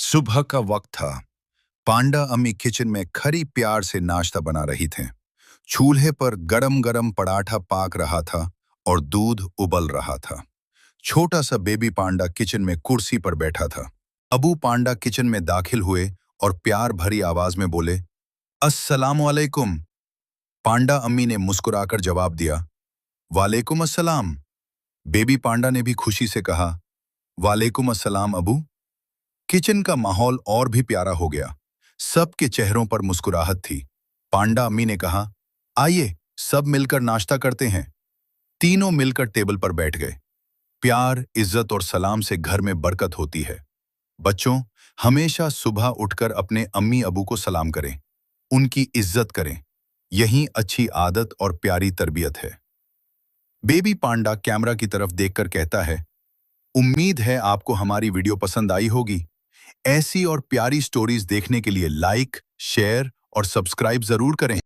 सुबह का वक्त था। पांडा अम्मी किचन में खरी प्यार से नाश्ता बना रही थे। चूल्हे पर गरम गरम पराठा पाक रहा था और दूध उबल रहा था। छोटा सा बेबी पांडा किचन में कुर्सी पर बैठा था। अबू पांडा किचन में दाखिल हुए और प्यार भरी आवाज में बोले, अस्सलाम वालेकुम। पांडा अम्मी ने मुस्कुराकर जवाब दिया, वालेकुम अस्सलाम। बेबी पांडा ने भी खुशी से कहा, वालेकुम अस्सलाम अबू। किचन का माहौल और भी प्यारा हो गया। सबके चेहरों पर मुस्कुराहट थी। पांडा अम्मी ने कहा, आइए सब मिलकर नाश्ता करते हैं। तीनों मिलकर टेबल पर बैठ गए। प्यार, इज्जत और सलाम से घर में बरकत होती है। बच्चों, हमेशा सुबह उठकर अपने अम्मी अबू को सलाम करें, उनकी इज्जत करें। यही अच्छी आदत और प्यारी तरबियत है। बेबी पांडा कैमरा की तरफ देखकर कहता है, उम्मीद है आपको हमारी वीडियो पसंद आई होगी। ऐसी और प्यारी स्टोरीज देखने के लिए लाइक, शेयर और सब्सक्राइब जरूर करें।